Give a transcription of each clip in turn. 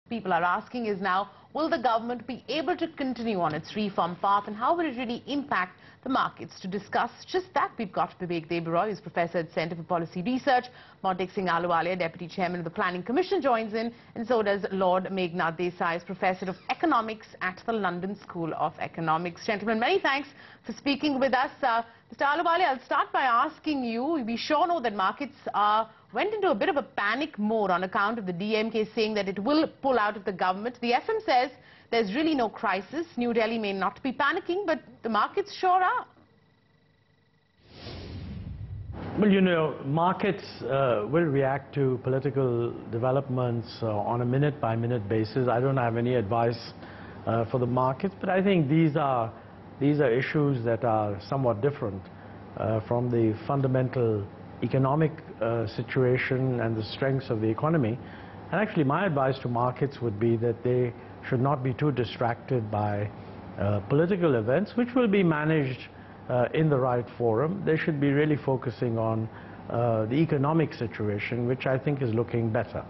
People are asking is now, will the government be able to continue on its reform path, and how will it really impact the markets? To discuss just that, we've got Vivek Debaroy, who's Professor at Centre for Policy Research. Montek Singh Ahluwalia, Deputy Chairman of the Planning Commission, joins in, and so does Lord Meghnad Desai, Professor of Economics at the London School of Economics. Gentlemen, many thanks for speaking with us. Mr. Ahluwalia, I'll start by asking you, we sure know that markets went into a bit of a panic mode on account of the DMK saying that it will pull out of the government. The FM says there's really no crisis. New Delhi may not be panicking, but the markets sure are. Well, you know, markets will react to political developments on a minute-by-minute basis. I don't have any advice for the markets, but I think these are issues that are somewhat different from the fundamental economic situation and the strengths of the economy. And actually, my advice to markets would be that they should not be too distracted by political events, which will be managed in the right forum. They should be really focusing on the economic situation, which I think is looking better.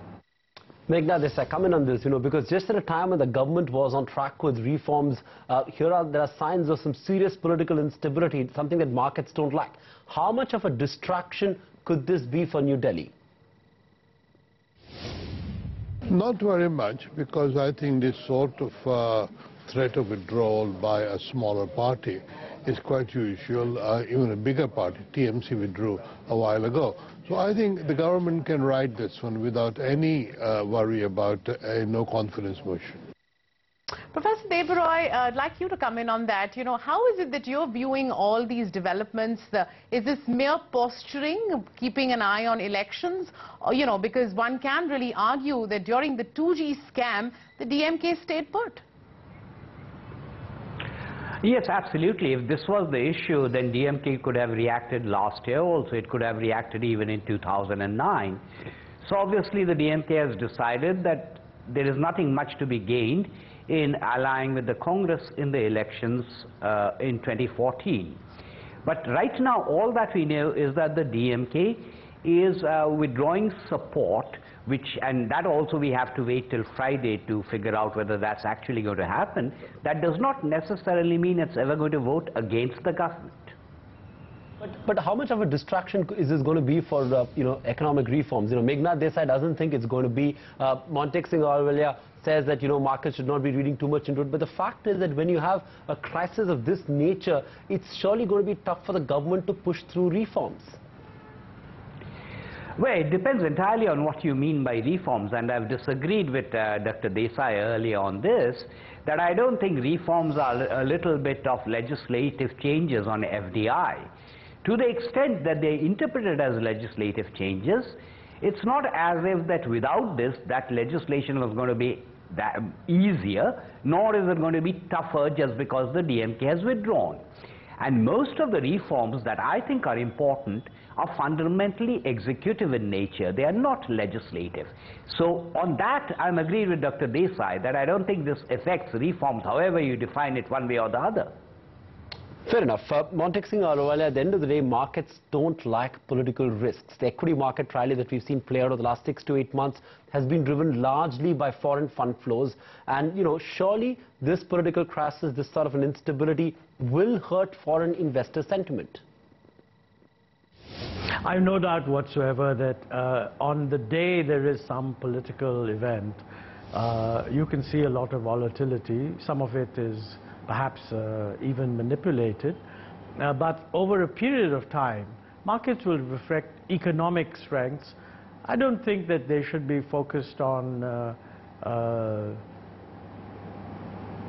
Meghnad Desai, come in on this, because just at a time when the government was on track with reforms, there are signs of some serious political instability, something that markets don't like. How much of a distraction could this be for New Delhi? Not very much, because I think this sort of threat of withdrawal by a smaller party is quite usual. Even a bigger party, TMC, withdrew a while ago. So I think the government can ride this one without any worry about a no confidence motion. Professor Debaroy, I'd like you to come in on that. How is it that you're viewing all these developments? Is this mere posturing, keeping an eye on elections? Or, because one can really argue that during the 2G scam, the DMK stayed put. Yes, absolutely. If this was the issue, then DMK could have reacted last year also. It could have reacted even in 2009. So obviously the DMK has decided that there is nothing much to be gained in allying with the Congress in the elections in 2014. But right now, all that we know is that the DMK is withdrawing support, and that also we have to wait till Friday to figure out whether that's actually going to happen. That does not necessarily mean it's ever going to vote against the government. But how much of a distraction is this going to be for economic reforms? Meghnad Desai doesn't think it's going to be. Montek Singh Ahluwalia says that markets should not be reading too much into it. But the fact is that when you have a crisis of this nature, it's surely going to be tough for the government to push through reforms. Well, it depends entirely on what you mean by reforms, and I've disagreed with Dr. Desai earlier on this, that I don't think reforms are a little bit of legislative changes on FDI. To the extent that they're interpreted as legislative changes, it's not as if that without this, that legislation was going to be easier, nor is it going to be tougher just because the DMK has withdrawn. And most of the reforms that I think are important are fundamentally executive in nature. They are not legislative. So on that, I'm agreed with Dr. Desai that I don't think this affects reforms, however you define it one way or the other. Fair enough. Montek Singh Ahluwalia, at the end of the day, markets don't like political risks. The equity market rally that we've seen play out over the last 6 to 8 months has been driven largely by foreign fund flows. And, surely this political crisis, this sort of an instability will hurt foreign investor sentiment. I have no doubt whatsoever that on the day there is some political event, you can see a lot of volatility. Some of it is perhaps even manipulated. But over a period of time, markets will reflect economic strengths. I don't think that they should be focused on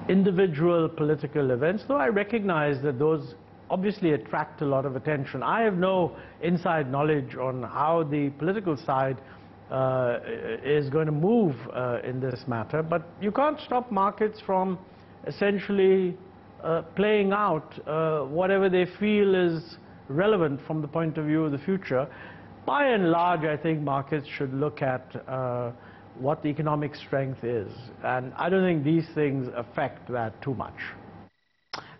individual political events, though I recognize that those obviously attract a lot of attention. I have no inside knowledge on how the political side is going to move in this matter, but you can't stop markets from essentially playing out whatever they feel is relevant from the point of view of the future. By and large, I think markets should look at what the economic strength is, and I don't think these things affect that too much.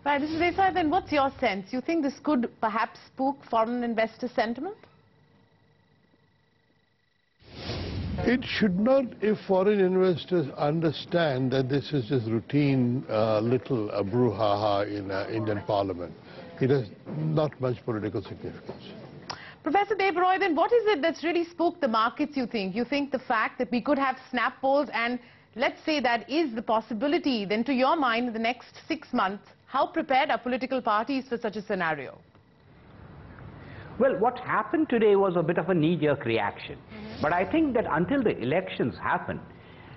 Right, Mr. Desai, then what's your sense? You think this could perhaps spook foreign investor sentiment? It should not, if foreign investors understand that this is just routine little brouhaha in Indian Parliament. It has not much political significance. Professor Debaroy, then what is it that's really spooked the markets, you think? You think the fact that we could have snap polls, and let's say that is the possibility, then to your mind, in the next 6 months, how prepared are political parties for such a scenario? Well, what happened today was a bit of a knee-jerk reaction. But I think that until the elections happen,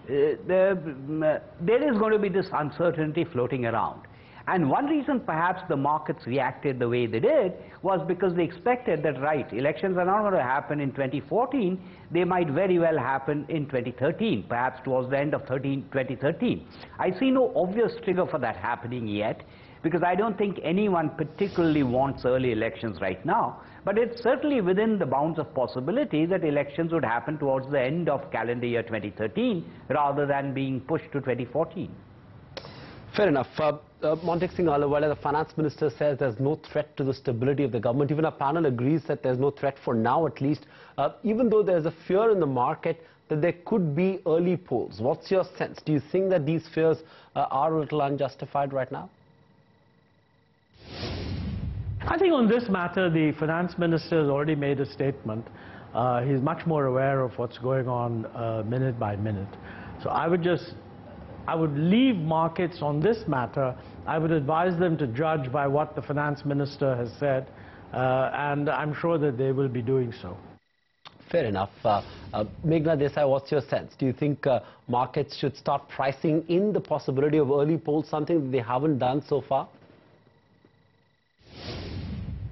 there is going to be this uncertainty floating around. And one reason perhaps the markets reacted the way they did was because they expected that, right, elections are not going to happen in 2014, they might very well happen in 2013, perhaps towards the end of 2013. I see no obvious trigger for that happening yet, because I don't think anyone particularly wants early elections right now. But it's certainly within the bounds of possibility that elections would happen towards the end of calendar year 2013 rather than being pushed to 2014. Fair enough. Montek Singh Ahluwalia, the finance minister, says there's no threat to the stability of the government. Even our panel agrees that there's no threat for now, at least, even though there's a fear in the market that there could be early polls. What's your sense? Do you think that these fears are a little unjustified right now? I think on this matter, the finance minister has already made a statement. He's much more aware of what's going on minute by minute. So I would leave markets on this matter. I would advise them to judge by what the finance minister has said, and I'm sure that they will be doing so. Fair enough. Meghna Desai, what's your sense? Do you think markets should start pricing in the possibility of early polls, something that they haven't done so far?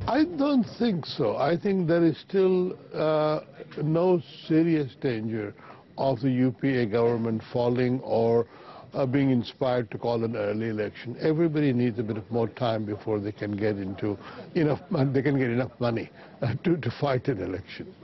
I don't think so. I think there is still no serious danger of the UPA government falling or being inspired to call an early election. Everybody needs a bit of more time before they can get enough money to fight an election.